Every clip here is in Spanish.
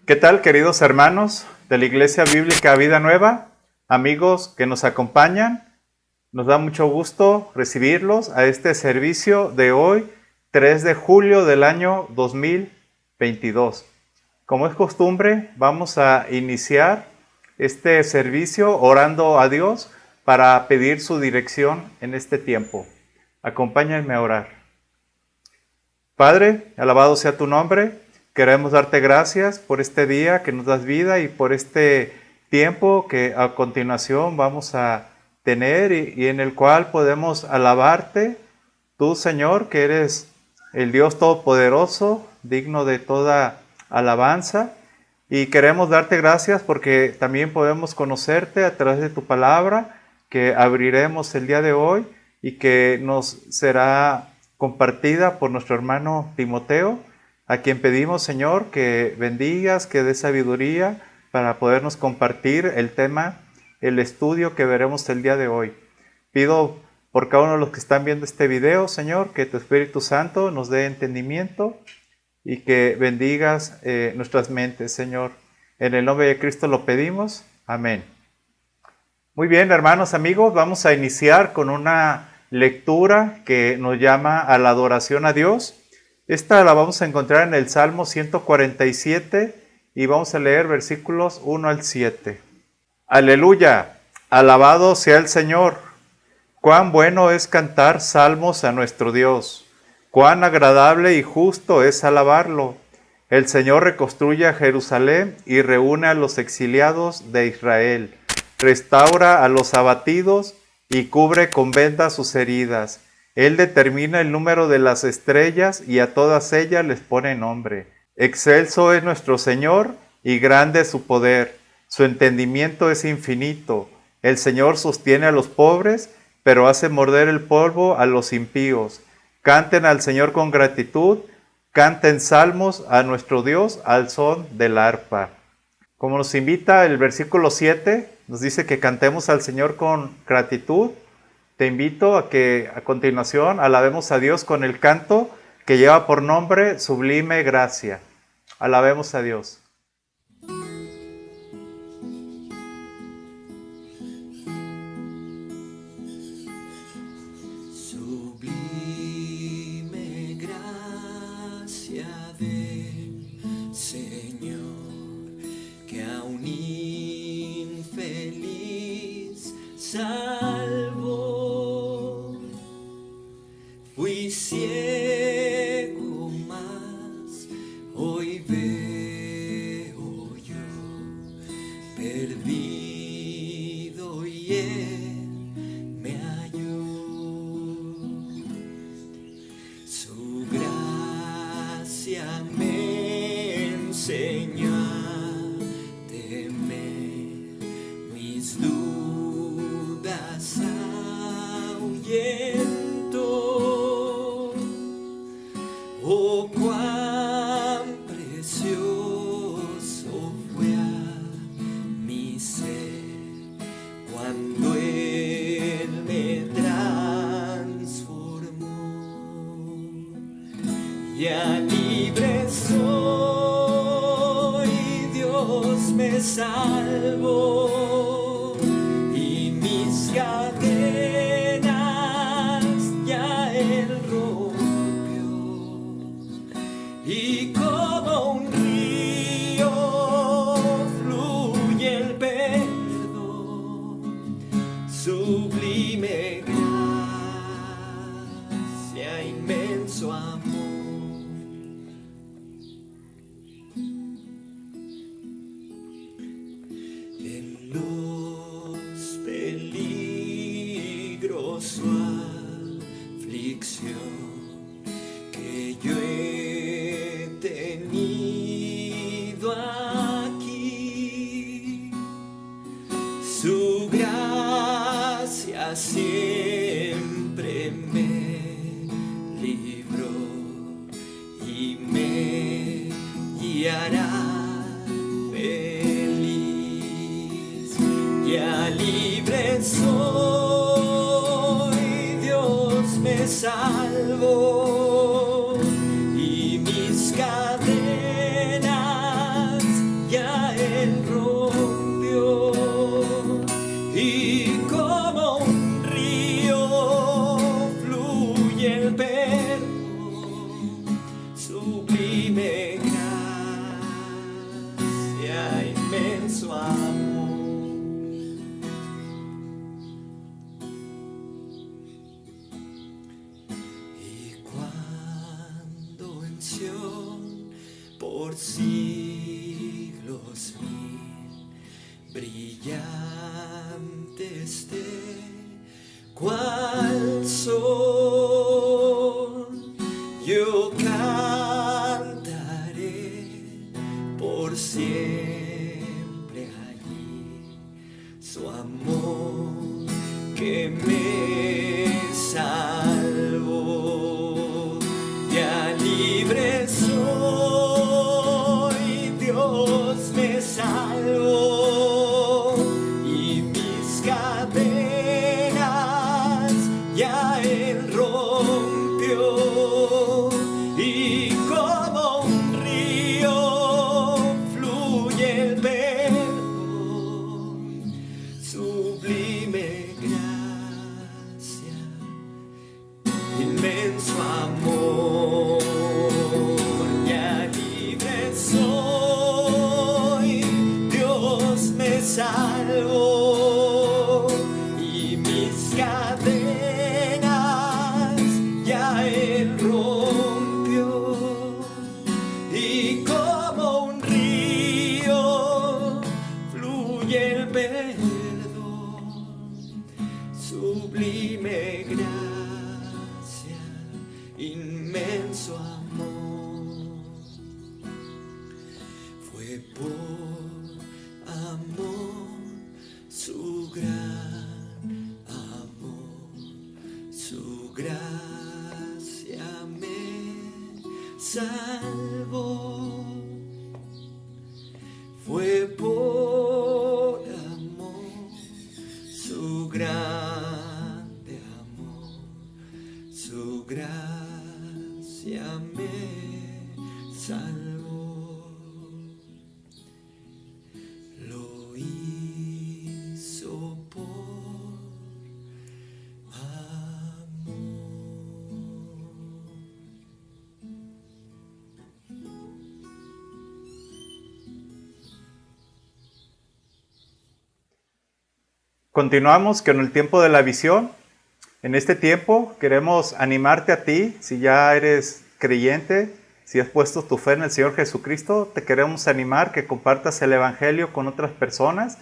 ¿Qué tal, queridos hermanos de la Iglesia Bíblica Vida Nueva? Amigos que nos acompañan, nos da mucho gusto recibirlos a este servicio de hoy, 3 de julio del año 2022. Como es costumbre, vamos a iniciar este servicio orando a Dios para pedir su dirección en este tiempo. Acompáñenme a orar. Padre, alabado sea tu nombre. Queremos darte gracias por este día que nos das vida y por este tiempo que a continuación vamos a tener y en el cual podemos alabarte, tú, Señor, que eres el Dios Todopoderoso, digno de toda alabanza. Y queremos darte gracias porque también podemos conocerte a través de tu palabra que abriremos el día de hoy y que nos será compartida por nuestro hermano Timoteo, a quien pedimos, Señor, que bendigas, que des sabiduría para podernos compartir el tema, el estudio que veremos el día de hoy. Pido por cada uno de los que están viendo este video, Señor, que tu Espíritu Santo nos dé entendimiento y que bendigas nuestras mentes, Señor. En el nombre de Cristo lo pedimos. Amén. Muy bien, hermanos, amigos, vamos a iniciar con una lectura que nos llama a la adoración a Dios. Esta la vamos a encontrar en el Salmo 147 y vamos a leer versículos 1 al 7. Aleluya, alabado sea el Señor. Cuán bueno es cantar salmos a nuestro Dios. Cuán agradable y justo es alabarlo. El Señor reconstruye a Jerusalén y reúne a los exiliados de Israel. Restaura a los abatidos y cubre con vendas sus heridas. Él determina el número de las estrellas y a todas ellas les pone nombre. Excelso es nuestro Señor y grande es su poder. Su entendimiento es infinito. El Señor sostiene a los pobres, pero hace morder el polvo a los impíos. Canten al Señor con gratitud, canten salmos a nuestro Dios al son del arpa. Como nos invita el versículo 7, nos dice que cantemos al Señor con gratitud. Te invito a que a continuación alabemos a Dios con el canto que lleva por nombre Sublime Gracia. Alabemos a Dios. Sublime gracia del Señor, que a un infeliz salvó. Fui ciego, mas hoy veo yo, perdido y él me halló. Su gracia me enseñó a temer, mis dudas ahuyentó. Oh, cuán precioso fue a mi ser cuando Él me transformó. Ya libre soy, Dios me salvó y mis cadenas ya Él rompió. Y como un río fluye el perdón, sublime gracia, inmenso amor. En los peligros su aflicción que yo he tenido aquí, su gracia siempre me libró y me guiará feliz. Ya libre soy, Dios me salvó y mis cadenas siglos mil, brillante esté, cual sol, yo cantaré por siempre allí su amor que me salvó. Ya libre soy, Dios me salvó, y mis cadenas ya Él rompió, y como un río fluye el perdón, sublime gracia, inmenso amor. Ya libre soy, Dios me salvó, y mis cadenas ya Él rompió, y como un río fluye el perdón, sublime gracia, inmenso amor. Fue por amor, su gran amor, su gracia me salvó. Fue por amor, su grande amor, su gracia me salvó. Lo hizo por amor. Continuamos con el tiempo de la visión. En este tiempo queremos animarte a ti, si ya eres creyente, si has puesto tu fe en el Señor Jesucristo, te queremos animar que compartas el Evangelio con otras personas.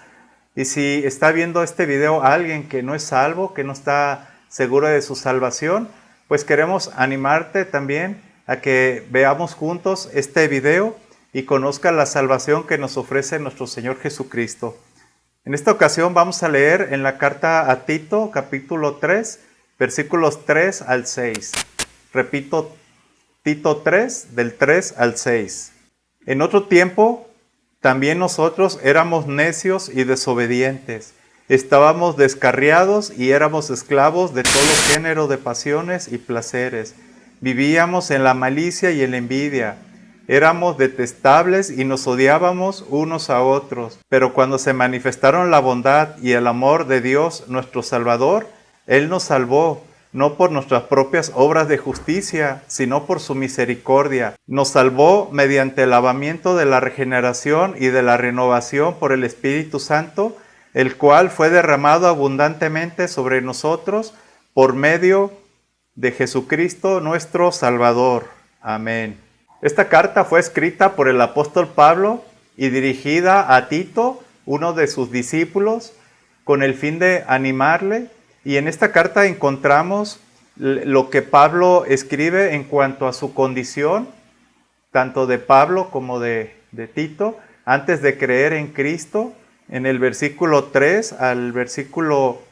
Y si está viendo este video alguien que no es salvo, que no está seguro de su salvación, pues queremos animarte también a que veamos juntos este video y conozca la salvación que nos ofrece nuestro Señor Jesucristo. En esta ocasión vamos a leer en la carta a Tito, capítulo 3, versículos 3 al 6. Repito, Tito 3, del 3 al 6. En otro tiempo, también nosotros éramos necios y desobedientes. Estábamos descarriados y éramos esclavos de todo género de pasiones y placeres. Vivíamos en la malicia y en la envidia. Éramos detestables y nos odiábamos unos a otros. Pero cuando se manifestaron la bondad y el amor de Dios, nuestro Salvador, Él nos salvó, no por nuestras propias obras de justicia, sino por su misericordia. Nos salvó mediante el lavamiento de la regeneración y de la renovación por el Espíritu Santo, el cual fue derramado abundantemente sobre nosotros por medio de Jesucristo nuestro Salvador. Amén. Esta carta fue escrita por el apóstol Pablo y dirigida a Tito, uno de sus discípulos, con el fin de animarle. Y en esta carta encontramos lo que Pablo escribe en cuanto a su condición, tanto de Pablo como de Tito, antes de creer en Cristo, en el versículo 3 al versículo,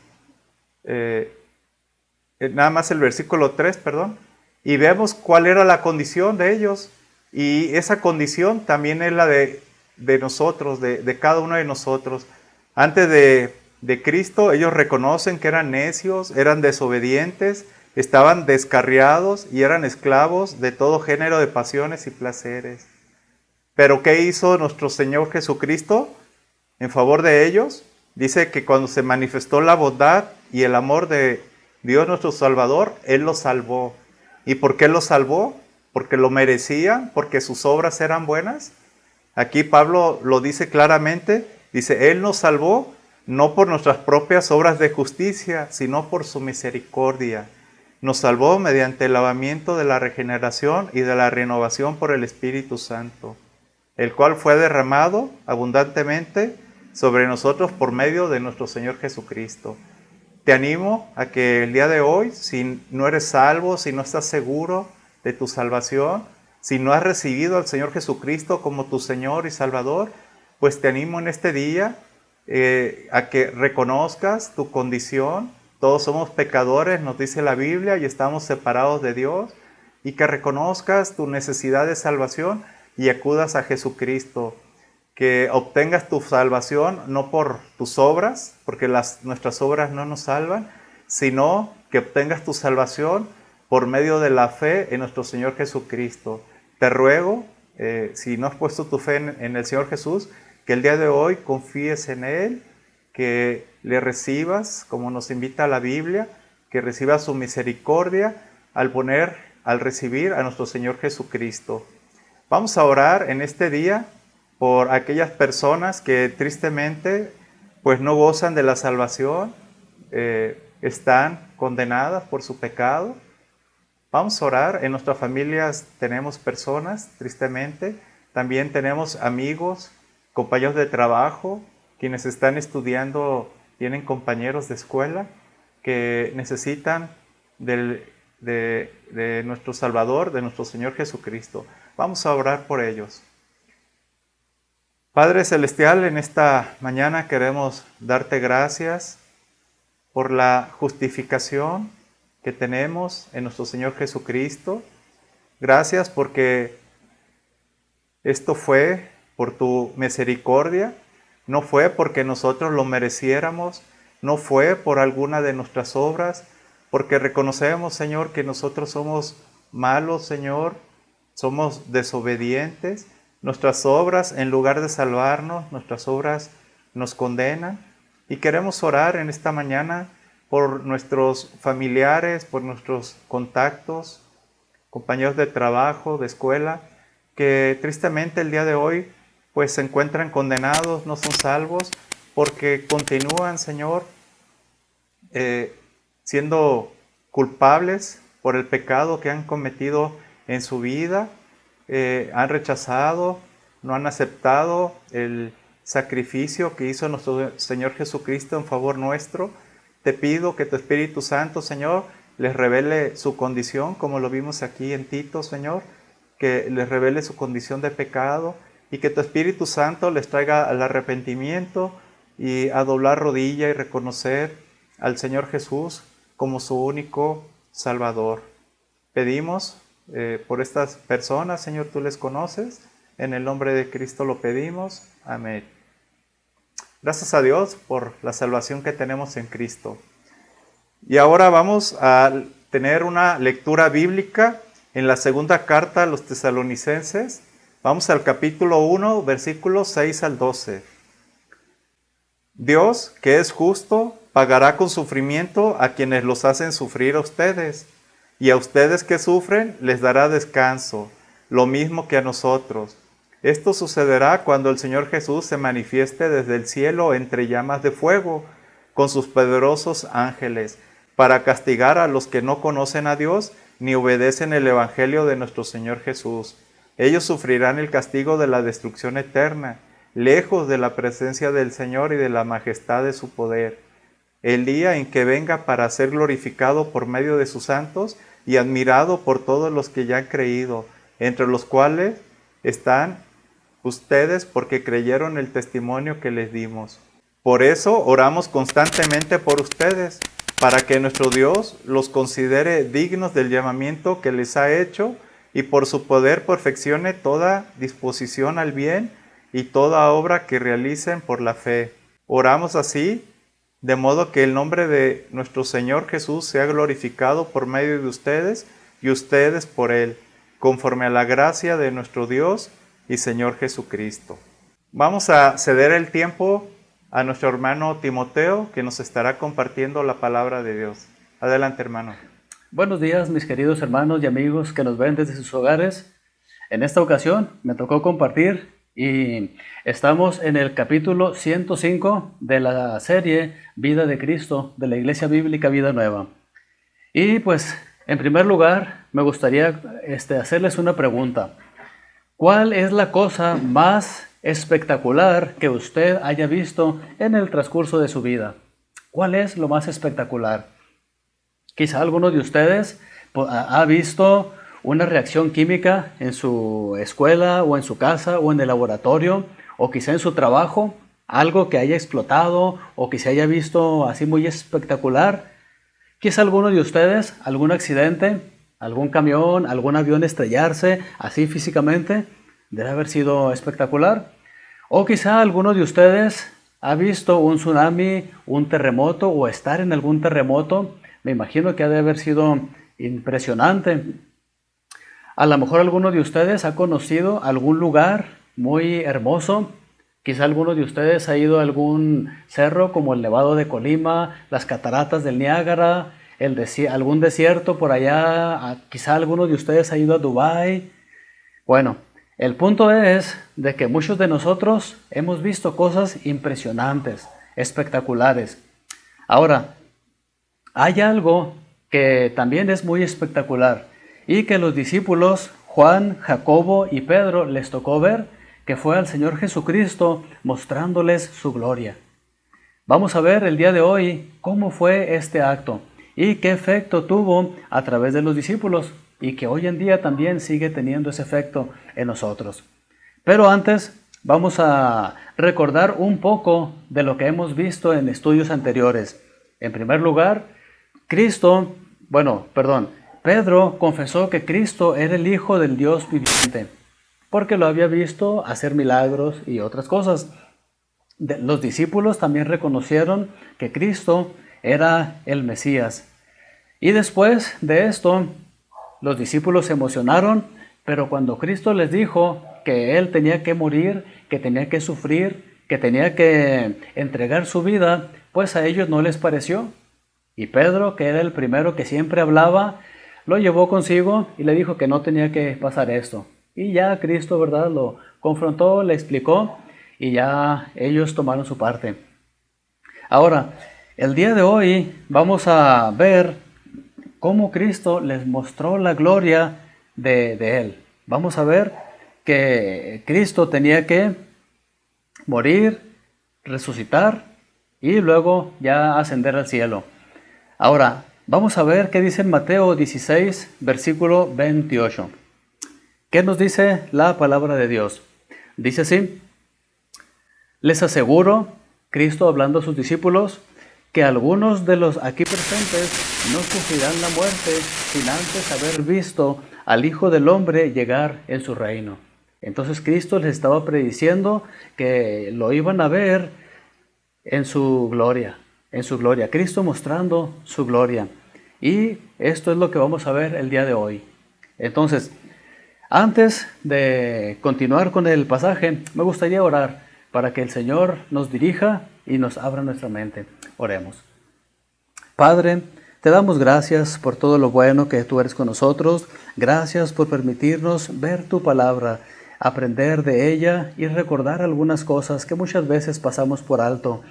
nada más el versículo 3, perdón, y vemos cuál era la condición de ellos. Y esa condición también es la de nosotros, de cada uno de nosotros. Antes de Cristo, ellos reconocen que eran necios, eran desobedientes, estaban descarriados y eran esclavos de todo género de pasiones y placeres. Pero ¿qué hizo nuestro Señor Jesucristo en favor de ellos? Dice que cuando se manifestó la bondad y el amor de Dios nuestro Salvador, Él los salvó. ¿Y por qué los salvó? ¿Porque lo merecían? ¿Porque sus obras eran buenas? Aquí Pablo lo dice claramente, dice, Él nos salvó no por nuestras propias obras de justicia, sino por su misericordia. Nos salvó mediante el lavamiento de la regeneración y de la renovación por el Espíritu Santo. el cual fue derramado abundantemente sobre nosotros por medio de nuestro Señor Jesucristo. Te animo a que el día de hoy, si no eres salvo, si no estás seguro de tu salvación, si no has recibido al Señor Jesucristo como tu Señor y Salvador, pues te animo en este día a que reconozcas tu condición. Todos somos pecadores, nos dice la Biblia, y estamos separados de Dios, y que reconozcas tu necesidad de salvación y acudas a Jesucristo. Que obtengas tu salvación no por tus obras, porque nuestras obras no nos salvan, sino que obtengas tu salvación por medio de la fe en nuestro Señor Jesucristo. Te ruego, si no has puesto tu fe en el Señor Jesús, que el día de hoy confíes en Él, que le recibas, como nos invita la Biblia, que recibas su misericordia al recibir a nuestro Señor Jesucristo. Vamos a orar en este día por aquellas personas que tristemente pues no gozan de la salvación, están condenadas por su pecado. Vamos a orar. En nuestras familias tenemos personas, tristemente, también tenemos amigos, compañeros de trabajo, quienes están estudiando, tienen compañeros de escuela que necesitan de nuestro Salvador, de nuestro Señor Jesucristo. Vamos a orar por ellos. Padre Celestial, en esta mañana queremos darte gracias por la justificación que tenemos en nuestro Señor Jesucristo. Gracias porque esto fue por tu misericordia, no fue porque nosotros lo mereciéramos, no fue por alguna de nuestras obras, porque reconocemos, Señor, que nosotros somos malos, Señor, somos desobedientes. Nuestras obras, en lugar de salvarnos, nuestras obras nos condenan. Y queremos orar en esta mañana por nuestros familiares, por nuestros contactos, compañeros de trabajo, de escuela, que tristemente el día de hoy pues se encuentran condenados, no son salvos, porque continúan, Señor, siendo culpables por el pecado que han cometido en su vida. Han rechazado, no han aceptado el sacrificio que hizo nuestro Señor Jesucristo en favor nuestro. Te pido que tu Espíritu Santo, Señor, les revele su condición, como lo vimos aquí en Tito, Señor, que les revele su condición de pecado y que tu Espíritu Santo les traiga al arrepentimiento y a doblar rodilla y reconocer al Señor Jesús como su único Salvador. Pedimos por estas personas, Señor, tú les conoces. En el nombre de Cristo lo pedimos. Amén. Gracias a Dios por la salvación que tenemos en Cristo. Y ahora vamos a tener una lectura bíblica en la segunda carta a los Tesalonicenses. Vamos al capítulo 1, versículos 6 al 12. Dios, que es justo, pagará con sufrimiento a quienes los hacen sufrir a ustedes. Y a ustedes que sufren les dará descanso, lo mismo que a nosotros. Esto sucederá cuando el Señor Jesús se manifieste desde el cielo entre llamas de fuego, con sus poderosos ángeles, para castigar a los que no conocen a Dios ni obedecen el Evangelio de nuestro Señor Jesús. Ellos sufrirán el castigo de la destrucción eterna, lejos de la presencia del Señor y de la majestad de su poder. El día en que venga para ser glorificado por medio de sus santos y admirado por todos los que ya han creído, entre los cuales están ustedes porque creyeron el testimonio que les dimos. Por eso oramos constantemente por ustedes, para que nuestro Dios los considere dignos del llamamiento que les ha hecho y por su poder perfeccione toda disposición al bien y toda obra que realicen por la fe. Oramos así, de modo que el nombre de nuestro Señor Jesús sea glorificado por medio de ustedes y ustedes por Él, conforme a la gracia de nuestro Dios y Señor Jesucristo. Vamos a ceder el tiempo a nuestro hermano Timoteo, que nos estará compartiendo la palabra de Dios. Adelante, hermano. Buenos días, mis queridos hermanos y amigos que nos ven desde sus hogares. En esta ocasión me tocó compartir y estamos en el capítulo 105 de la serie Vida de Cristo de la Iglesia Bíblica Vida Nueva. Y pues, en primer lugar, me gustaría hacerles una pregunta. ¿cuál es la cosa más espectacular que usted haya visto en el transcurso de su vida? ¿Cuál es lo más espectacular? Quizá alguno de ustedes ha visto una reacción química en su escuela o en su casa o en el laboratorio o quizá en su trabajo, algo que haya explotado o que se haya visto así muy espectacular. Quizá alguno de ustedes, algún accidente, algún camión, algún avión estrellarse así físicamente, debe haber sido espectacular. O quizá alguno de ustedes ha visto un tsunami, un terremoto o estar en algún terremoto. Me imagino que ha de haber sido impresionante. A lo mejor alguno de ustedes ha conocido algún lugar muy hermoso. Quizá alguno de ustedes ha ido a algún cerro como el Nevado de Colima, las cataratas del Niágara, algún desierto por allá. Quizá alguno de ustedes ha ido a Dubái. Bueno, el punto es de que muchos de nosotros hemos visto cosas impresionantes, espectaculares. Ahora, hay algo que también es muy espectacular y que los discípulos Juan, Jacobo y Pedro les tocó ver, que fue al Señor Jesucristo mostrándoles su gloria. Vamos a ver el día de hoy cómo fue este acto y qué efecto tuvo a través de los discípulos y que hoy en día también sigue teniendo ese efecto en nosotros. Pero antes vamos a recordar un poco de lo que hemos visto en estudios anteriores. En primer lugar, Pedro confesó que Cristo era el Hijo del Dios viviente, porque lo había visto hacer milagros y otras cosas. Los discípulos también reconocieron que Cristo era el Mesías. Y después de esto, los discípulos se emocionaron, pero cuando Cristo les dijo que Él tenía que morir, que tenía que sufrir, que tenía que entregar su vida, pues a ellos no les pareció. Y Pedro, que era el primero que siempre hablaba, lo llevó consigo y le dijo que no tenía que pasar esto. Y ya Cristo, ¿verdad?, lo confrontó, le explicó y ya ellos tomaron su parte. Ahora, el día de hoy vamos a ver cómo Cristo les mostró la gloria de Él. Vamos a ver que Cristo tenía que morir, resucitar y luego ya ascender al cielo. Ahora, vamos a ver qué dice en Mateo 16, versículo 28. ¿Qué nos dice la palabra de Dios? Dice así: les aseguro, Cristo hablando a sus discípulos, que algunos de los aquí presentes no sufrirán la muerte sin antes haber visto al Hijo del Hombre llegar en su reino. Entonces Cristo les estaba prediciendo que lo iban a ver en su gloria, Cristo mostrando su gloria. Y esto es lo que vamos a ver el día de hoy. Entonces, antes de continuar con el pasaje, me gustaría orar para que el Señor nos dirija y nos abra nuestra mente. Oremos. Padre, te damos gracias por todo lo bueno que tú eres con nosotros. Gracias por permitirnos ver tu palabra, aprender de ella y recordar algunas cosas que muchas veces pasamos por alto.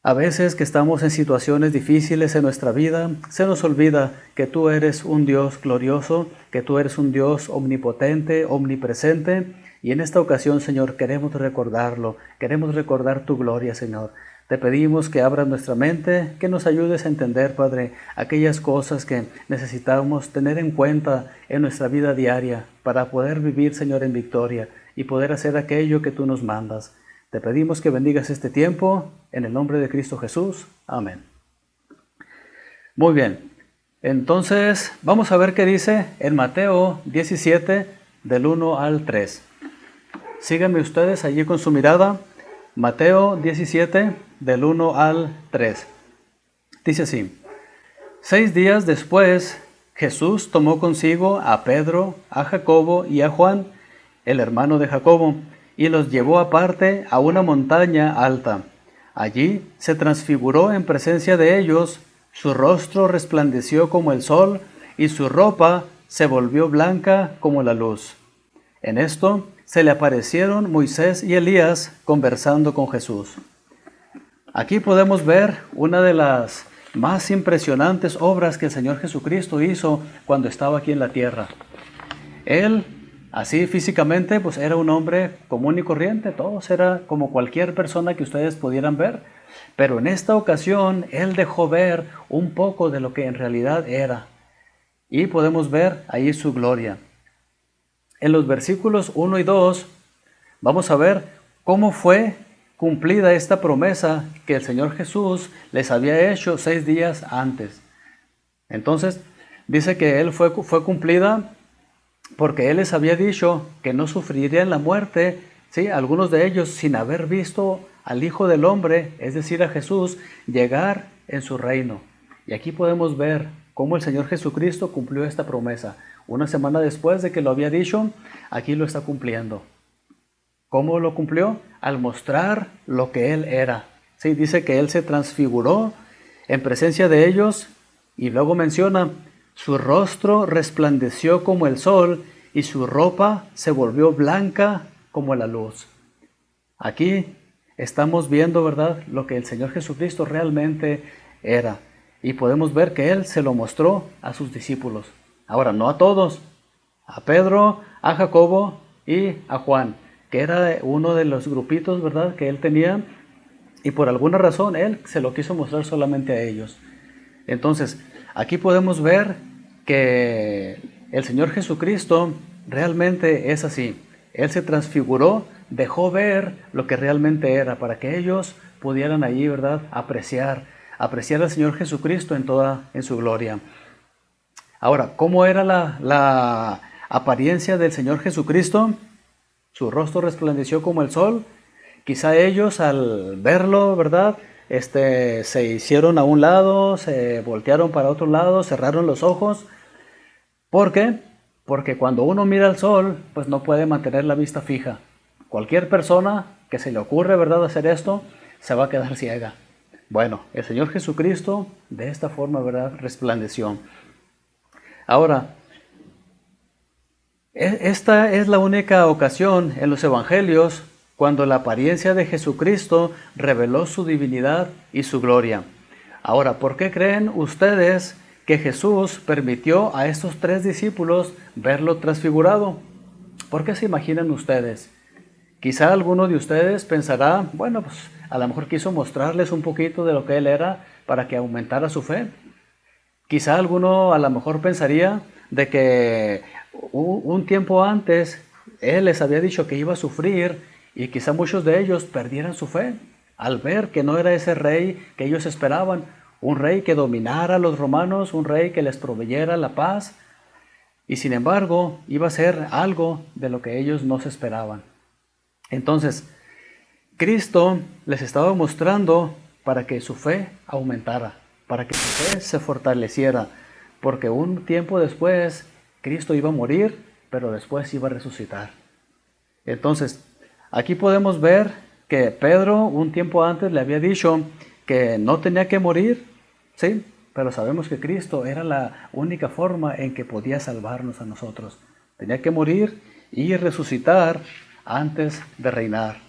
A veces que estamos en situaciones difíciles en nuestra vida, se nos olvida que tú eres un Dios glorioso, que tú eres un Dios omnipotente, omnipresente. Y en esta ocasión, Señor, queremos recordarlo, queremos recordar tu gloria, Señor. Te pedimos que abras nuestra mente, que nos ayudes a entender, Padre, aquellas cosas que necesitamos tener en cuenta en nuestra vida diaria para poder vivir, Señor, en victoria y poder hacer aquello que tú nos mandas. Te pedimos que bendigas este tiempo, en el nombre de Cristo Jesús. Amén. Muy bien, entonces vamos a ver qué dice en Mateo 17, del 1 al 3. Síganme ustedes allí con su mirada. Mateo 17, del 1 al 3. Dice así: 6 días después, Jesús tomó consigo a Pedro, a Jacobo y a Juan, el hermano de Jacobo, y los llevó aparte a una montaña alta. Allí se transfiguró en presencia de ellos, su rostro resplandeció como el sol, y su ropa se volvió blanca como la luz. En esto se le aparecieron Moisés y Elías conversando con Jesús. Aquí podemos ver una de las más impresionantes obras que el Señor Jesucristo hizo cuando estaba aquí en la tierra. Él Así físicamente, pues era un hombre común y corriente, todos era como cualquier persona que ustedes pudieran ver, pero en esta ocasión él dejó ver un poco de lo que en realidad era y podemos ver ahí su gloria. En los versículos 1 y 2 vamos a ver cómo fue cumplida esta promesa que el Señor Jesús les había hecho 6 días antes. Entonces, dice que él fue cumplida porque él les había dicho que no sufrirían la muerte, ¿sí? Algunos de ellos sin haber visto al Hijo del Hombre, es decir, a Jesús, llegar en su reino. Y aquí podemos ver cómo el Señor Jesucristo cumplió esta promesa. Una semana después de que lo había dicho, aquí lo está cumpliendo. ¿Cómo lo cumplió? Al mostrar lo que Él era. Sí, dice que Él se transfiguró en presencia de ellos y luego menciona, su rostro resplandeció como el sol y su ropa se volvió blanca como la luz. Aquí estamos viendo, ¿verdad?, lo que el Señor Jesucristo realmente era. Y podemos ver que Él se lo mostró a sus discípulos. Ahora, no a todos, a Pedro, a Jacobo y a Juan, que era uno de los grupitos, ¿verdad?, que Él tenía, y por alguna razón Él se lo quiso mostrar solamente a ellos. Entonces, aquí podemos ver que el Señor Jesucristo realmente es así. Él se transfiguró, dejó ver lo que realmente era, para que ellos pudieran allí, ¿verdad?, apreciar al Señor Jesucristo en su gloria. Ahora, ¿cómo era la apariencia del Señor Jesucristo? Su rostro resplandeció como el sol. Quizá ellos al verlo, ¿verdad?, se hicieron a un lado, se voltearon para otro lado, cerraron los ojos. ¿Por qué? Porque cuando uno mira al sol, pues no puede mantener la vista fija. Cualquier persona que se le ocurre, ¿verdad?, hacer esto, se va a quedar ciega. Bueno, el Señor Jesucristo de esta forma, ¿verdad?, resplandeció. Ahora, esta es la única ocasión en los evangelios cuando la apariencia de Jesucristo reveló su divinidad y su gloria. Ahora, ¿por qué creen ustedes que Jesús permitió a estos 3 discípulos verlo transfigurado? ¿Por qué se imaginan ustedes? Quizá alguno de ustedes pensará, bueno, pues a lo mejor quiso mostrarles un poquito de lo que Él era para que aumentara su fe. Quizá alguno a lo mejor pensaría de que un tiempo antes Él les había dicho que iba a sufrir y quizá muchos de ellos perdieran su fe al ver que no era ese rey que ellos esperaban, un rey que dominara a los romanos, un rey que les proveyera la paz, y sin embargo iba a ser algo de lo que ellos no se esperaban. Entonces, Cristo les estaba mostrando para que su fe aumentara, para que su fe se fortaleciera, porque un tiempo después Cristo iba a morir, pero después iba a resucitar. Entonces, aquí podemos ver que Pedro un tiempo antes le había dicho que no tenía que morir, ¿sí? Pero sabemos que Cristo era la única forma en que podía salvarnos a nosotros. Tenía que morir y resucitar antes de reinar.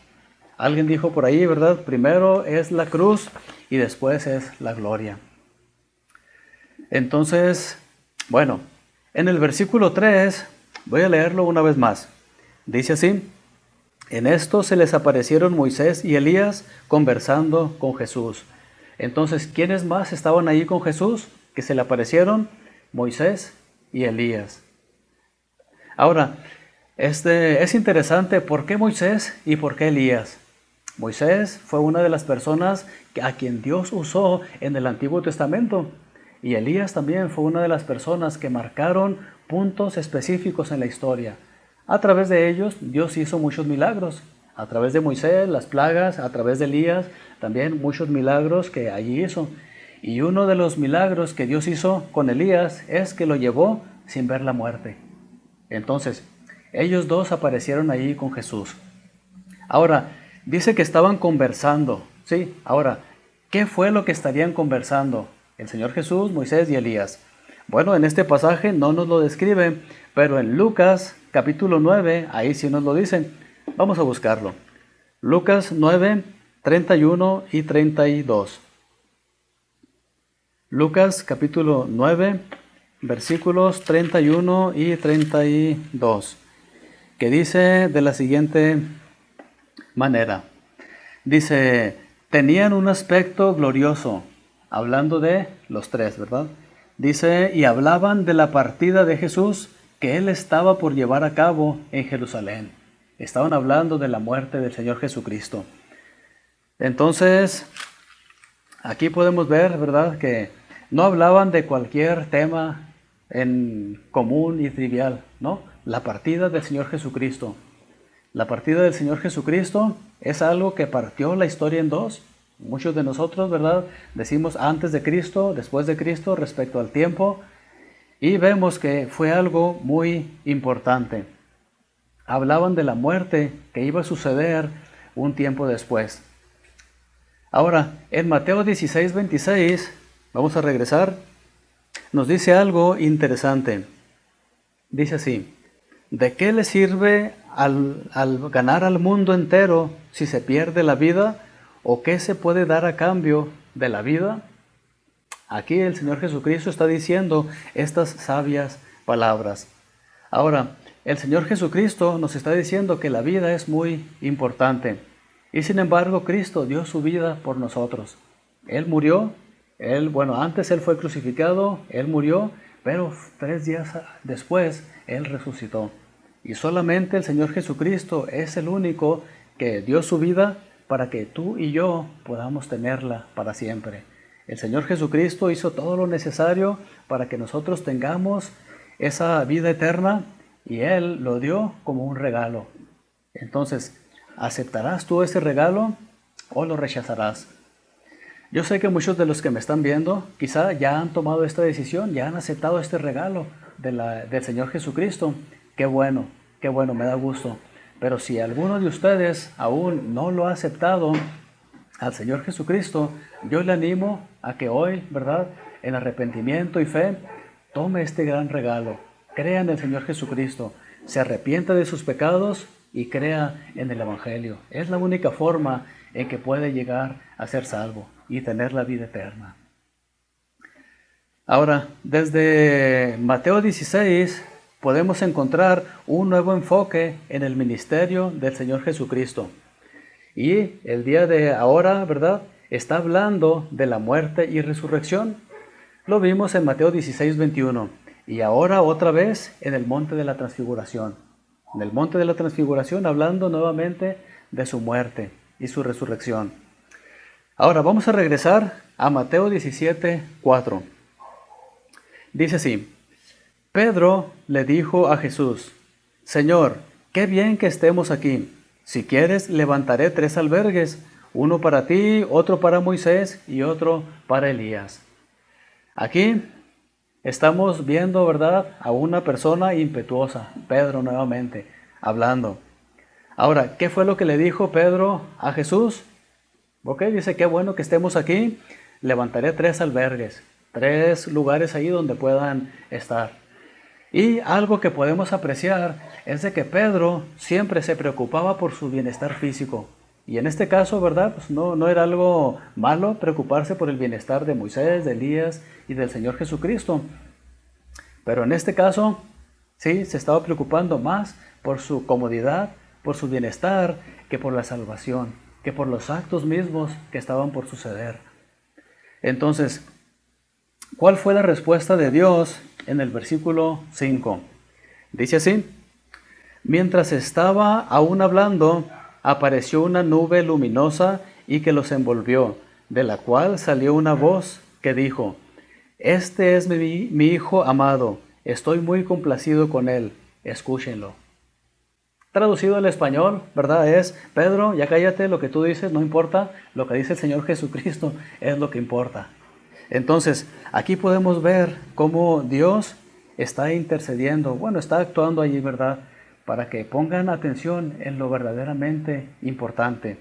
Alguien dijo por ahí, ¿verdad? Primero es la cruz y después es la gloria. Entonces, bueno, en el versículo 3, voy a leerlo una vez más. Dice así: en esto se les aparecieron Moisés y Elías conversando con Jesús. Entonces, ¿quiénes más estaban ahí con Jesús que se le aparecieron? Moisés y Elías. Ahora, es interesante, ¿por qué Moisés y por qué Elías? Moisés fue una de las personas a quien Dios usó en el Antiguo Testamento. Y Elías también fue una de las personas que marcaron puntos específicos en la historia. A través de ellos, Dios hizo muchos milagros. A través de Moisés, las plagas, a través de Elías, también muchos milagros que allí hizo. Y uno de los milagros que Dios hizo con Elías es que lo llevó sin ver la muerte. Entonces, ellos dos aparecieron ahí con Jesús. Ahora, dice que estaban conversando, ¿sí? Ahora, ¿qué fue lo que estarían conversando? El Señor Jesús, Moisés y Elías. Bueno, en este pasaje no nos lo describe, pero en Lucas capítulo 9, ahí sí nos lo dicen. Vamos a buscarlo. Lucas 9, 31 y 32. Lucas capítulo 9, versículos 31 y 32. que dice de la siguiente manera. Dice, tenían un aspecto glorioso, hablando de los tres, ¿verdad? Dice, y hablaban de la partida de Jesús que él estaba por llevar a cabo en Jerusalén. Estaban hablando de la muerte del Señor Jesucristo. Entonces, aquí podemos ver, ¿verdad?, que no hablaban de cualquier tema en común y trivial, ¿no? La partida del Señor Jesucristo. La partida del Señor Jesucristo es algo que partió la historia en dos. Muchos de nosotros, ¿verdad?, decimos antes de Cristo, después de Cristo, respecto al tiempo, y vemos que fue algo muy importante. Hablaban de la muerte que iba a suceder un tiempo después. Ahora, en Mateo 16, 26, vamos a regresar, nos dice algo interesante. Dice así, ¿de qué le sirve al ganar al mundo entero si se pierde la vida? ¿O qué se puede dar a cambio de la vida? Aquí el Señor Jesucristo está diciendo estas sabias palabras. Ahora, el Señor Jesucristo nos está diciendo que la vida es muy importante. Y sin embargo, Cristo dio su vida por nosotros. Él murió, antes Él fue crucificado, Él murió, pero 3 días después Él resucitó. Y solamente el Señor Jesucristo es el único que dio su vida para que tú y yo podamos tenerla para siempre. El Señor Jesucristo hizo todo lo necesario para que nosotros tengamos esa vida eterna y Él lo dio como un regalo. Entonces, ¿aceptarás tú ese regalo o lo rechazarás? Yo sé que muchos de los que me están viendo quizá ya han tomado esta decisión, ya han aceptado este regalo del Señor Jesucristo. Qué bueno, me da gusto. Pero si alguno de ustedes aún no lo ha aceptado al Señor Jesucristo, yo le animo a que hoy, ¿verdad?, en arrepentimiento y fe, tome este gran regalo. Crea en el Señor Jesucristo, se arrepienta de sus pecados y crea en el Evangelio. Es la única forma en que puede llegar a ser salvo y tener la vida eterna. Ahora, desde Mateo 16 podemos encontrar un nuevo enfoque en el ministerio del Señor Jesucristo. Y el día de ahora, ¿verdad?, está hablando de la muerte y resurrección. Lo vimos en Mateo 16, 21. Y ahora otra vez en el Monte de la Transfiguración. En el Monte de la Transfiguración hablando nuevamente de su muerte y su resurrección. Ahora vamos a regresar a Mateo 17, 4. Dice así, Pedro le dijo a Jesús, Señor, qué bien que estemos aquí. Si quieres, levantaré 3 albergues, uno para ti, otro para Moisés y otro para Elías. Aquí estamos viendo, ¿verdad?, a una persona impetuosa, Pedro nuevamente, hablando. Ahora, ¿qué fue lo que le dijo Pedro a Jesús? Ok, dice, qué bueno que estemos aquí, levantaré 3 albergues, 3 lugares ahí donde puedan estar. Y algo que podemos apreciar es de que Pedro siempre se preocupaba por su bienestar físico. Y en este caso, ¿verdad?, pues no era algo malo preocuparse por el bienestar de Moisés, de Elías y del Señor Jesucristo. Pero en este caso, sí, se estaba preocupando más por su comodidad, por su bienestar, que por la salvación, que por los actos mismos que estaban por suceder. Entonces, ¿cuál fue la respuesta de Dios en el versículo 5? Dice así, mientras estaba aún hablando, apareció una nube luminosa y que los envolvió, de la cual salió una voz que dijo, Este es mi Hijo amado, estoy muy complacido con él, escúchenlo. Traducido al español, ¿verdad?, es, Pedro, ya cállate, lo que tú dices no importa, lo que dice el Señor Jesucristo es lo que importa. Entonces, aquí podemos ver cómo Dios está intercediendo, está actuando allí, ¿verdad?, para que pongan atención en lo verdaderamente importante.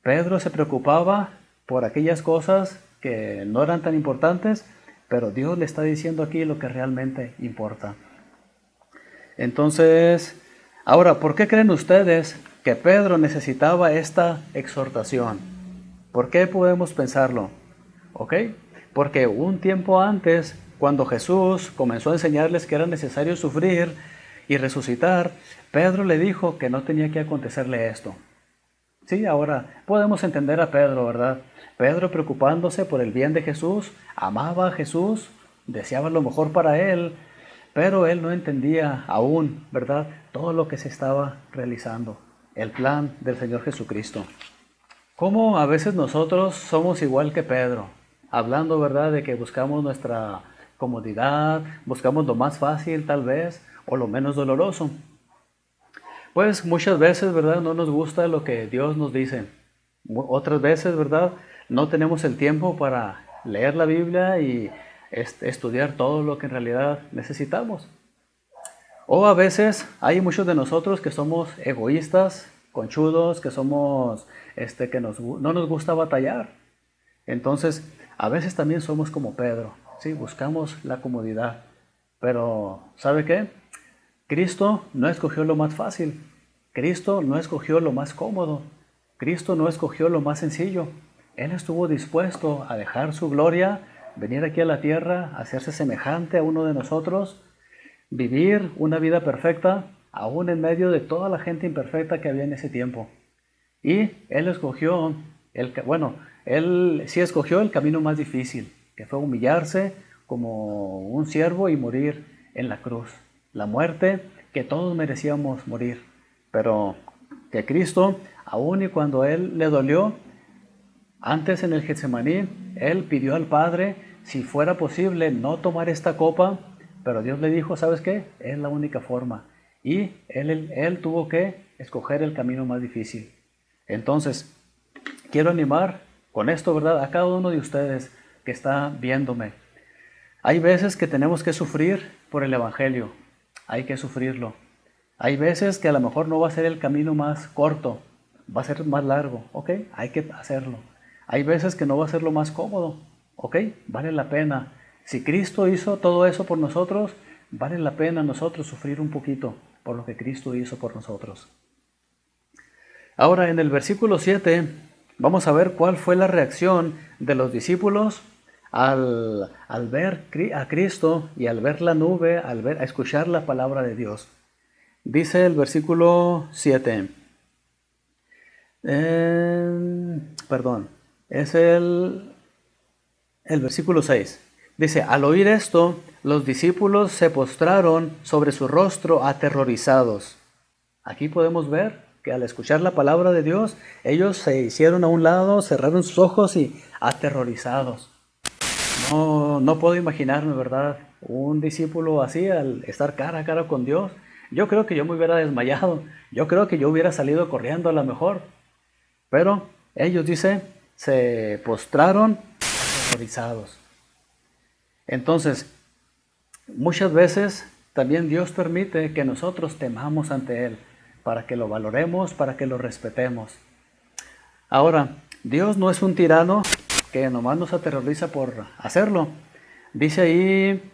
Pedro se preocupaba por aquellas cosas que no eran tan importantes, pero Dios le está diciendo aquí lo que realmente importa. Entonces, ahora, ¿por qué creen ustedes que Pedro necesitaba esta exhortación? ¿Por qué podemos pensarlo? ¿Ok? Porque un tiempo antes, cuando Jesús comenzó a enseñarles que era necesario sufrir y resucitar, Pedro le dijo que no tenía que acontecerle esto. Sí, ahora podemos entender a Pedro, ¿verdad? Pedro preocupándose por el bien de Jesús, amaba a Jesús, deseaba lo mejor para él, pero él no entendía aún, ¿verdad?, todo lo que se estaba realizando, el plan del Señor Jesucristo. ¿Cómo a veces nosotros somos igual que Pedro? Hablando, ¿verdad?, de que buscamos nuestra comodidad, buscamos lo más fácil tal vez, o lo menos doloroso. Pues muchas veces, ¿verdad?, no nos gusta lo que Dios nos dice. Otras veces, ¿verdad?, no tenemos el tiempo para leer la Biblia y estudiar todo lo que en realidad necesitamos. O a veces hay muchos de nosotros que somos egoístas, conchudos, que somos, no nos gusta batallar. Entonces, a veces también somos como Pedro, ¿sí? Buscamos la comodidad. Pero, ¿sabe qué? Cristo no escogió lo más fácil. Cristo no escogió lo más cómodo. Cristo no escogió lo más sencillo. Él estuvo dispuesto a dejar su gloria, venir aquí a la tierra, hacerse semejante a uno de nosotros, vivir una vida perfecta, aún en medio de toda la gente imperfecta que había en ese tiempo. Y Él escogió, Él sí escogió el camino más difícil, que fue humillarse como un siervo y morir en la cruz. La muerte que todos merecíamos morir. Pero que Cristo, aún y cuando Él le dolió, antes en el Getsemaní, Él pidió al Padre, si fuera posible, no tomar esta copa, pero Dios le dijo, ¿sabes qué? Es la única forma. Y él tuvo que escoger el camino más difícil. Entonces, quiero animar con esto, ¿verdad?, a cada uno de ustedes que está viéndome. Hay veces que tenemos que sufrir por el Evangelio. Hay que sufrirlo. Hay veces que a lo mejor no va a ser el camino más corto, va a ser más largo, ¿ok? Hay que hacerlo. Hay veces que no va a ser lo más cómodo, ¿ok? Vale la pena. Si Cristo hizo todo eso por nosotros, vale la pena nosotros sufrir un poquito por lo que Cristo hizo por nosotros. Ahora, en el versículo 7, vamos a ver cuál fue la reacción de los discípulos al ver a Cristo y al ver la nube, a escuchar la palabra de Dios. Dice el versículo 7, es el versículo 6. Dice, al oír esto, los discípulos se postraron sobre su rostro aterrorizados. Aquí podemos ver que al escuchar la palabra de Dios, ellos se hicieron a un lado, cerraron sus ojos y aterrorizados. No puedo imaginarme, ¿verdad?, un discípulo así al estar cara a cara con Dios. Yo creo que yo me hubiera desmayado. Yo creo que yo hubiera salido corriendo a lo mejor. Pero ellos, dice, se postraron aterrorizados. Entonces, muchas veces también Dios permite que nosotros temamos ante Él, para que lo valoremos, para que lo respetemos. Ahora, Dios no es un tirano que nomás nos aterroriza por hacerlo. Dice ahí,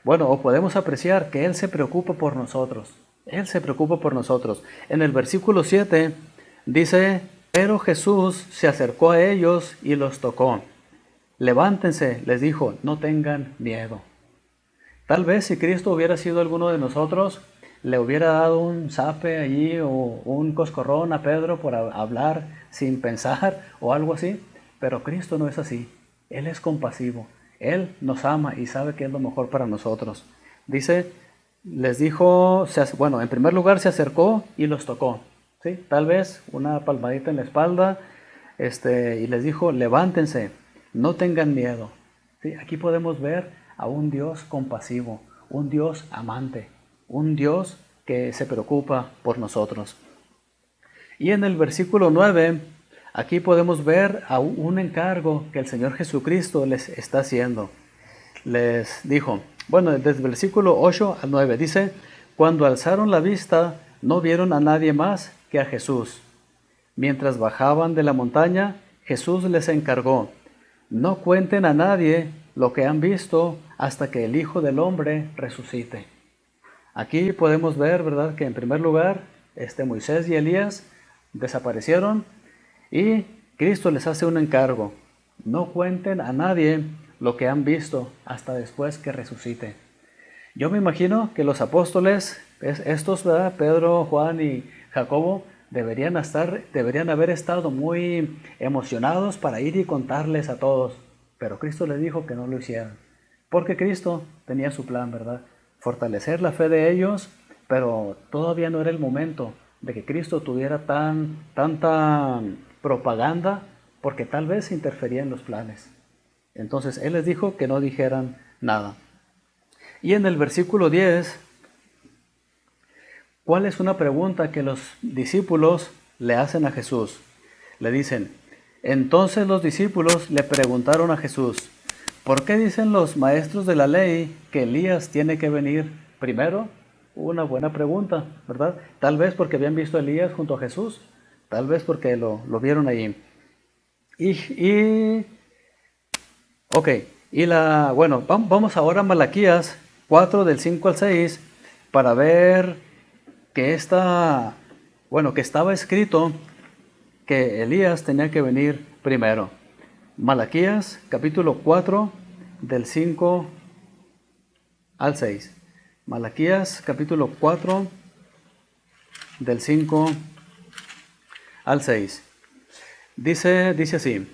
o podemos apreciar que Él se preocupa por nosotros. Él se preocupa por nosotros. En el versículo 7 dice, pero Jesús se acercó a ellos y los tocó. Levántense, les dijo, no tengan miedo. Tal vez si Cristo hubiera sido alguno de nosotros, le hubiera dado un zape allí o un coscorrón a Pedro por hablar sin pensar o algo así. Pero Cristo no es así. Él es compasivo. Él nos ama y sabe que es lo mejor para nosotros. Dice, les dijo, en primer lugar se acercó y los tocó. ¿Sí? Tal vez una palmadita en la espalda y les dijo, levántense, no tengan miedo. ¿Sí? Aquí podemos ver a un Dios compasivo, un Dios amante, un Dios que se preocupa por nosotros. Y en el versículo 9, aquí podemos ver a un encargo que el Señor Jesucristo les está haciendo. Les dijo, desde el versículo 8 al 9, dice, cuando alzaron la vista, no vieron a nadie más que a Jesús. Mientras bajaban de la montaña, Jesús les encargó, no cuenten a nadie lo que han visto hasta que el Hijo del Hombre resucite. Aquí podemos ver, ¿verdad?, que en primer lugar, Moisés y Elías desaparecieron y Cristo les hace un encargo. No cuenten a nadie lo que han visto hasta después que resucite. Yo me imagino que los apóstoles, estos, ¿verdad? Pedro, Juan y Jacobo, deberían haber estado muy emocionados para ir y contarles a todos. Pero Cristo les dijo que no lo hicieran. Porque Cristo tenía su plan, ¿verdad? Fortalecer la fe de ellos, pero todavía no era el momento de que Cristo tuviera tanta propaganda, porque tal vez interfería en los planes. Entonces Él les dijo que no dijeran nada. Y en el versículo 10, ¿cuál es una pregunta que los discípulos le hacen a Jesús? Le dicen, entonces los discípulos le preguntaron a Jesús, ¿por qué dicen los maestros de la ley que Elías tiene que venir primero? Una buena pregunta, ¿verdad? Tal vez porque habían visto a Elías junto a Jesús, tal vez porque lo vieron ahí. Bueno, vamos ahora a Malaquías 4 del 5 al 6 para ver que estaba escrito que Elías tenía que venir primero. Malaquías capítulo 4 del 5 al 6. Malaquías capítulo 4 del 5 al 6. Dice así: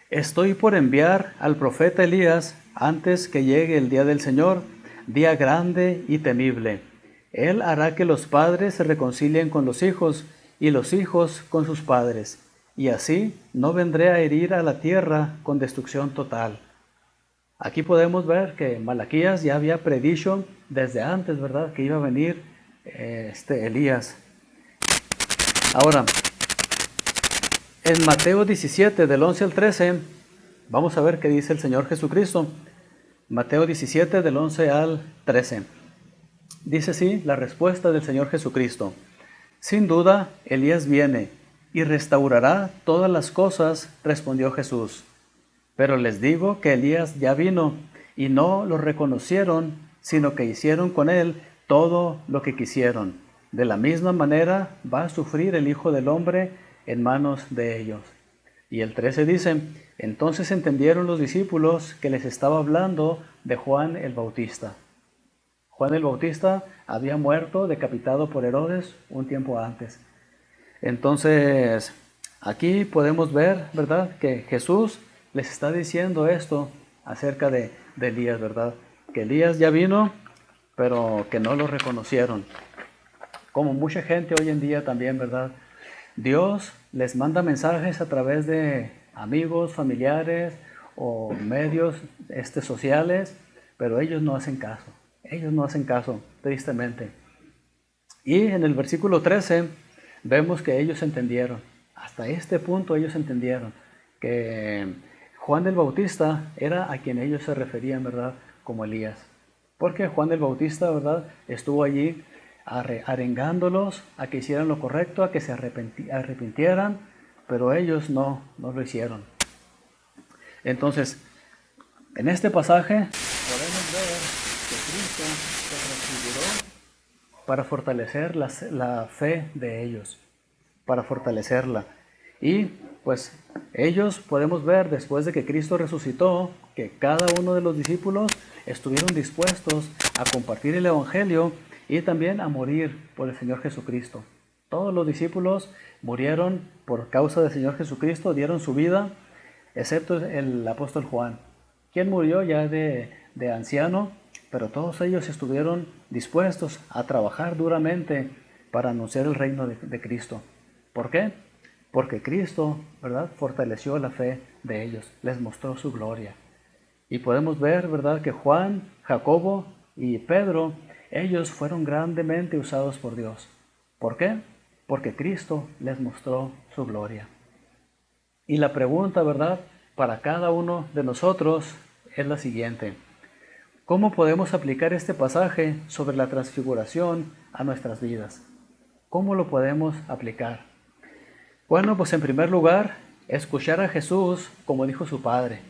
estoy por enviar al profeta Elías antes que llegue el día del Señor, día grande y temible. Él hará que los padres se reconcilien con los hijos y los hijos con sus padres, y así no vendré a herir a la tierra con destrucción total. Aquí podemos ver que Malaquías ya había predicho desde antes, ¿verdad?, que iba a venir Elías. Ahora, en Mateo 17, del 11 al 13, vamos a ver qué dice el Señor Jesucristo. Mateo 17, del 11 al 13. Dice así la respuesta del Señor Jesucristo. Sin duda, Elías viene y restaurará todas las cosas, respondió Jesús. Pero les digo que Elías ya vino y no lo reconocieron, sino que hicieron con él todo lo que quisieron. De la misma manera va a sufrir el Hijo del Hombre en manos de ellos. Y el 13 dice, entonces entendieron los discípulos que les estaba hablando de Juan el Bautista. Juan el Bautista había muerto decapitado por Herodes un tiempo antes. Entonces, aquí podemos ver, ¿verdad?, que Jesús les está diciendo esto acerca de Elías, ¿verdad? Que Elías ya vino, pero que no lo reconocieron. Como mucha gente hoy en día también, ¿verdad? Dios les manda mensajes a través de amigos, familiares o medios sociales, pero ellos no hacen caso. Ellos no hacen caso, tristemente. Y en el versículo 13 vemos que ellos entendieron. Hasta este punto ellos entendieron que Juan el Bautista era a quien ellos se referían, ¿verdad?, como Elías. Porque Juan el Bautista, ¿verdad?, estuvo allí arengándolos a que hicieran lo correcto, a que se arrepintieran, pero ellos no lo hicieron. Entonces, en este pasaje podemos ver que Cristo se transfiguró para fortalecer la fe de ellos, para fortalecerla. Y pues ellos podemos ver después de que Cristo resucitó, que cada uno de los discípulos estuvieron dispuestos a compartir el Evangelio y también a morir por el Señor Jesucristo. Todos los discípulos murieron por causa del Señor Jesucristo, dieron su vida, excepto el apóstol Juan, quien murió ya de anciano, pero todos ellos estuvieron dispuestos a trabajar duramente para anunciar el reino de Cristo. ¿Por qué? Porque Cristo, ¿verdad?, fortaleció la fe de ellos, les mostró su gloria. Y podemos ver, ¿verdad?, que Juan, Jacobo y Pedro, ellos fueron grandemente usados por Dios. ¿Por qué? Porque Cristo les mostró su gloria. Y la pregunta, ¿verdad?, para cada uno de nosotros es la siguiente. ¿Cómo podemos aplicar este pasaje sobre la transfiguración a nuestras vidas? ¿Cómo lo podemos aplicar? Bueno, pues en primer lugar, escuchar a Jesús como dijo su Padre,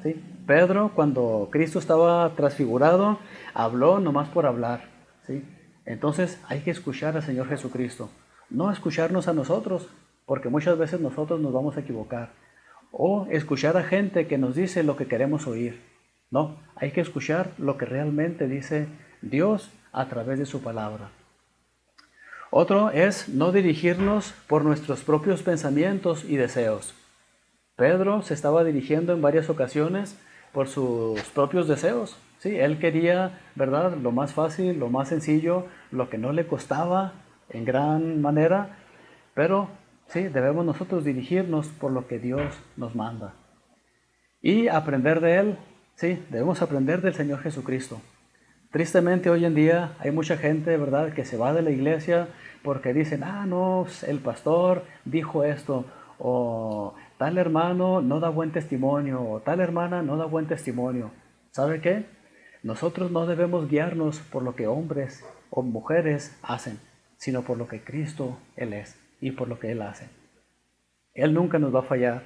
¿sí? Pedro, cuando Cristo estaba transfigurado, habló nomás por hablar, ¿sí? Entonces hay que escuchar al Señor Jesucristo, no escucharnos a nosotros, porque muchas veces nosotros nos vamos a equivocar, o escuchar a gente que nos dice lo que queremos oír. No, hay que escuchar lo que realmente dice Dios a través de su palabra. Otro es no dirigirnos por nuestros propios pensamientos y deseos. Pedro se estaba dirigiendo en varias ocasiones por sus propios deseos. Sí, él quería, ¿verdad?, lo más fácil, lo más sencillo, lo que no le costaba en gran manera, pero sí, debemos nosotros dirigirnos por lo que Dios nos manda. Y aprender de Él, sí, debemos aprender del Señor Jesucristo. Tristemente hoy en día hay mucha gente, ¿verdad?, que se va de la iglesia porque dicen, no, el pastor dijo esto, o tal hermano no da buen testimonio, o tal hermana no da buen testimonio. ¿Sabe qué? Nosotros no debemos guiarnos por lo que hombres o mujeres hacen, sino por lo que Cristo Él es y por lo que Él hace. Él nunca nos va a fallar.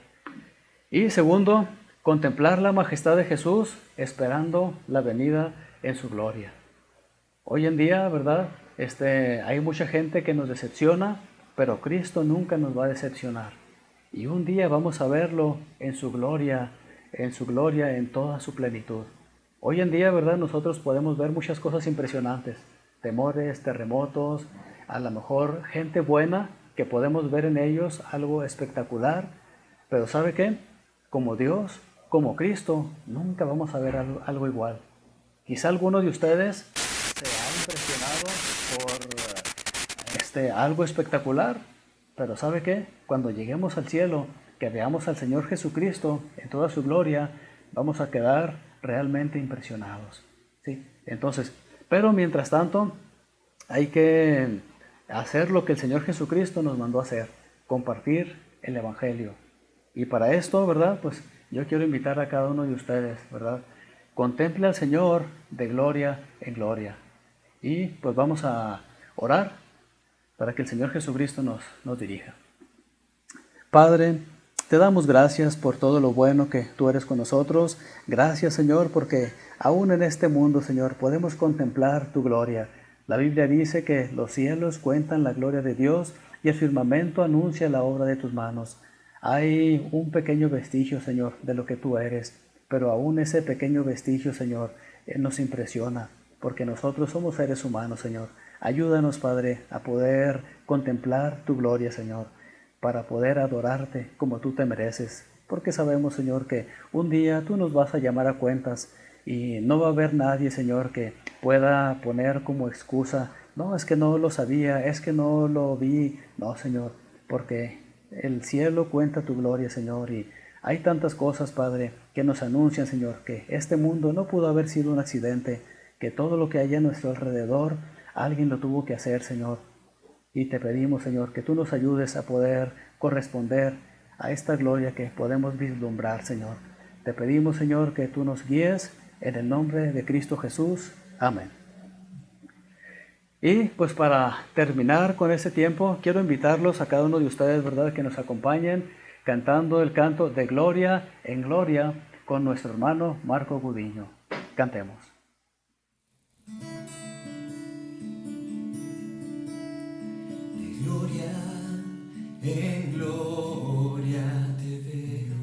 Y segundo, contemplar la majestad de Jesús esperando la venida en su gloria. Hoy en día, ¿verdad?, hay mucha gente que nos decepciona, pero Cristo nunca nos va a decepcionar. Y un día vamos a verlo en su gloria en toda su plenitud. Hoy en día, ¿verdad?, nosotros podemos ver muchas cosas impresionantes, temores, terremotos, a lo mejor gente buena que podemos ver en ellos algo espectacular, pero ¿sabe qué? Como Dios, como Cristo, nunca vamos a ver algo igual. Quizá alguno de ustedes se ha impresionado por algo espectacular, pero ¿sabe qué? Cuando lleguemos al cielo, que veamos al Señor Jesucristo en toda su gloria, vamos a quedar realmente impresionados, ¿sí? Entonces, pero mientras tanto, hay que hacer lo que el Señor Jesucristo nos mandó a hacer, compartir el Evangelio. Y para esto, ¿verdad?, pues yo quiero invitar a cada uno de ustedes, ¿verdad?, contemple al Señor de gloria en gloria. Y pues vamos a orar para que el Señor Jesucristo nos dirija. Padre, te damos gracias por todo lo bueno que tú eres con nosotros. Gracias, Señor, porque aún en este mundo, Señor, podemos contemplar tu gloria. La Biblia dice que los cielos cuentan la gloria de Dios y el firmamento anuncia la obra de tus manos. Hay un pequeño vestigio, Señor, de lo que tú eres, pero aún ese pequeño vestigio, Señor, nos impresiona, porque nosotros somos seres humanos, Señor. Ayúdanos, Padre, a poder contemplar tu gloria, Señor, para poder adorarte como tú te mereces, porque sabemos, Señor, que un día tú nos vas a llamar a cuentas y no va a haber nadie, Señor, que pueda poner como excusa, no, es que no lo sabía, es que no lo vi. No, Señor, porque el cielo cuenta tu gloria, Señor, y hay tantas cosas, Padre, que nos anuncian, Señor, que este mundo no pudo haber sido un accidente, que todo lo que hay a nuestro alrededor, alguien lo tuvo que hacer, Señor. Y te pedimos, Señor, que tú nos ayudes a poder corresponder a esta gloria que podemos vislumbrar, Señor. Te pedimos, Señor, que tú nos guíes en el nombre de Cristo Jesús. Amén. Y pues para terminar con este tiempo, quiero invitarlos a cada uno de ustedes, ¿verdad?, que nos acompañen cantando el canto de Gloria en Gloria con nuestro hermano Marco Gudiño. Cantemos. De gloria en gloria te veo,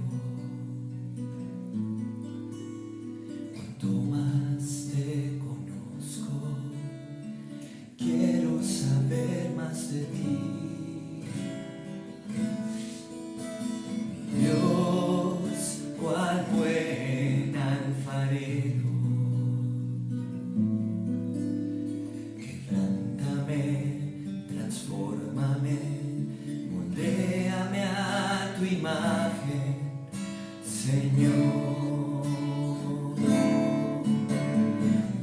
cuanto más te conozco, quiero saber más de ti. Dios, cuál buen alfarero, quebrántame, transfórmame, moldéame a tu imagen, Señor.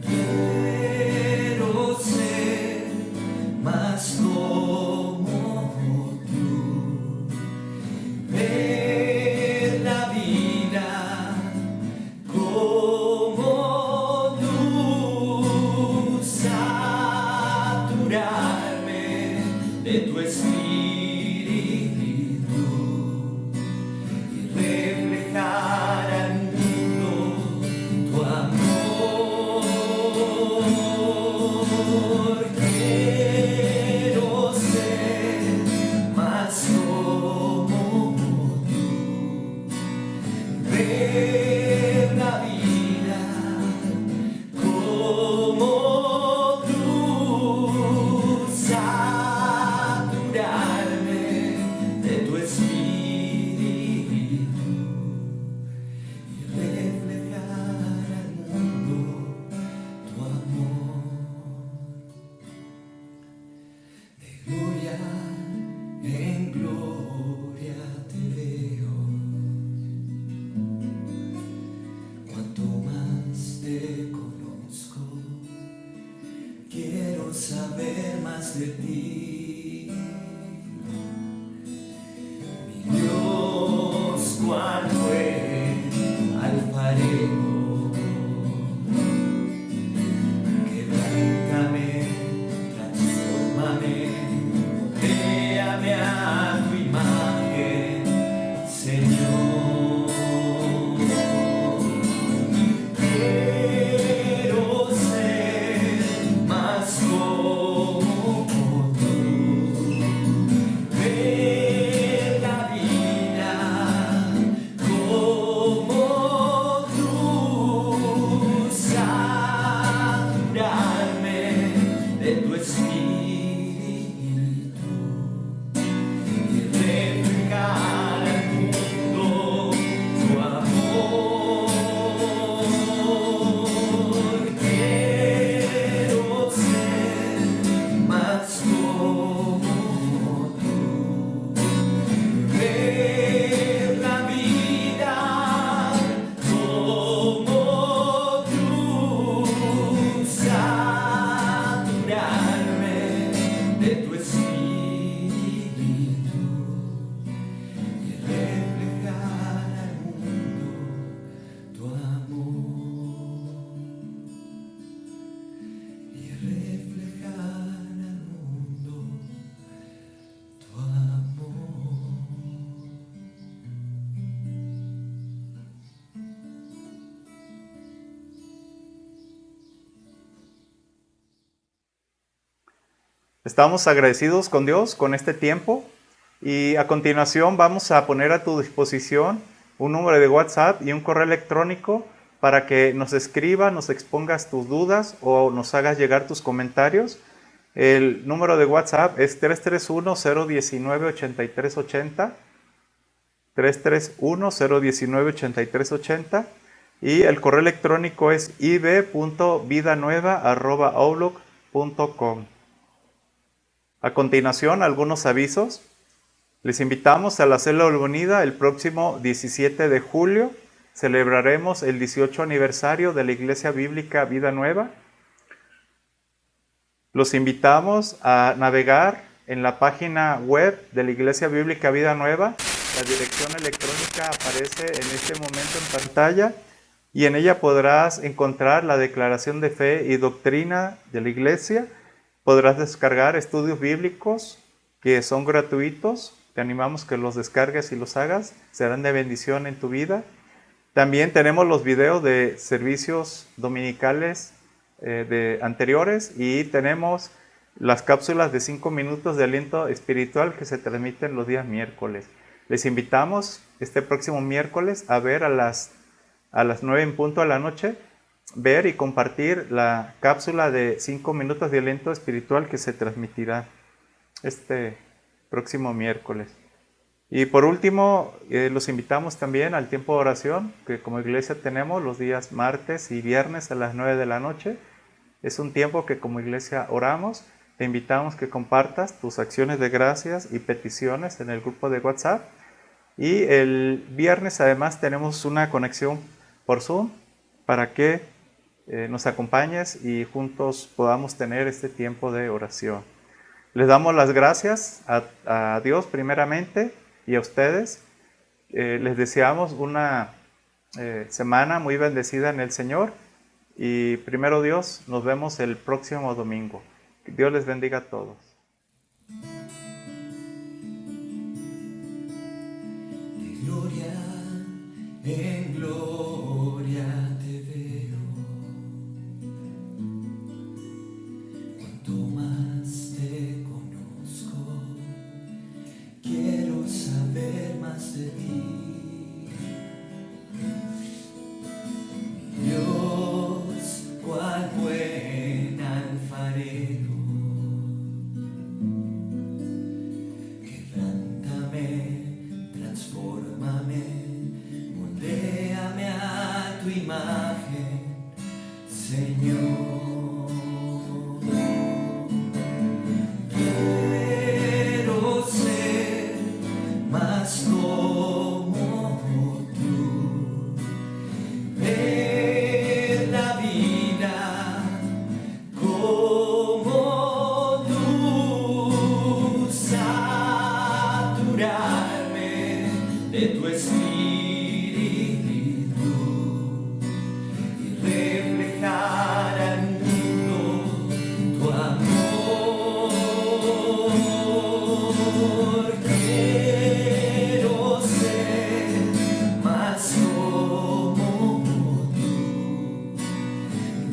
Quiero ser más como tú, ver la vida como tú, saturarme de tu espíritu y reflejar al Estamos agradecidos con Dios con este tiempo y a continuación vamos a poner a tu disposición un número de WhatsApp y un correo electrónico para que nos escribas, nos expongas tus dudas o nos hagas llegar tus comentarios. El número de WhatsApp es 331-019-8380, 331-019-8380 y el correo electrónico es ib.vidanueva@outlook.com. A continuación, algunos avisos. Les invitamos a la Célula Unida el próximo 17 de julio. Celebraremos el 18 aniversario de la Iglesia Bíblica Vida Nueva. Los invitamos a navegar en la página web de la Iglesia Bíblica Vida Nueva. La dirección electrónica aparece en este momento en pantalla y en ella podrás encontrar la declaración de fe y doctrina de la Iglesia. Podrás descargar estudios bíblicos que son gratuitos. Te animamos que los descargues y los hagas. Serán de bendición en tu vida. También tenemos los videos de servicios dominicales anteriores y tenemos las cápsulas de 5 minutos de aliento espiritual que se transmiten los días miércoles. Les invitamos este próximo miércoles a ver a las 9 en punto de la noche, ver y compartir la cápsula de 5 minutos de aliento espiritual que se transmitirá este próximo miércoles. Y por último, los invitamos también al tiempo de oración que como iglesia tenemos los días martes y viernes a las 9 de la noche. Es un tiempo que como iglesia oramos. Te invitamos que compartas tus acciones de gracias y peticiones en el grupo de WhatsApp. Y el viernes además tenemos una conexión por Zoom para que nos acompañes y juntos podamos tener este tiempo de oración. Les damos las gracias a Dios primeramente y a ustedes. Les deseamos una semana muy bendecida en el Señor y primero Dios, nos vemos el próximo domingo. Que Dios les bendiga a todos. De gloria en gloria te veo. Cuanto más te conozco, quiero saber más de ti. Dios, cuál buen alfarero, quebrántame, transfórmame, moldéame a tu imagen, Señor. Quiero ser más como tú, ver la vida como tú, saturarme de tu espíritu y reflejar al mundo tu amor. Quiero ser más como tú,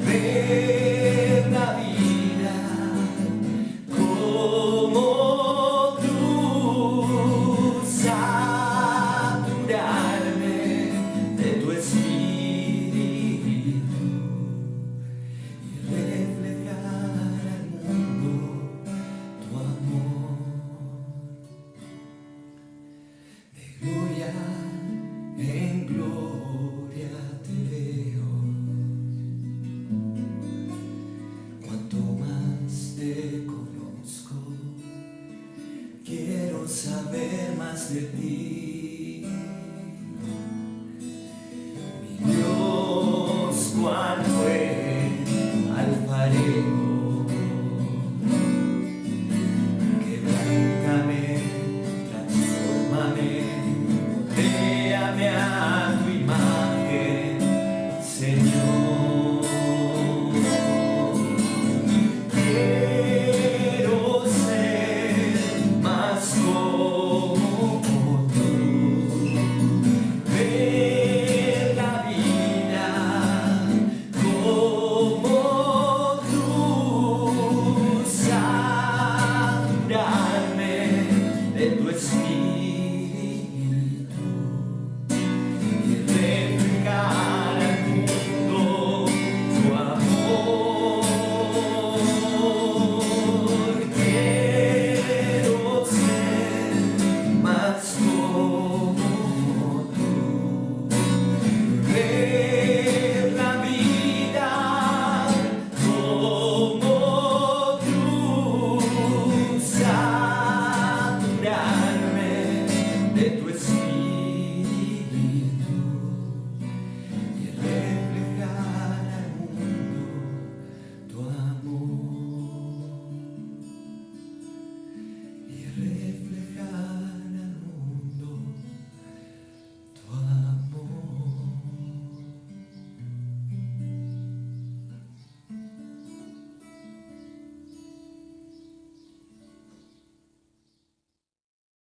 ver la vida como tú, saturarme de tu espíritu y reflejar al mundo tu amor. De gloria en gloria te veo. Cuanto más te conozco, quiero saber más de ti.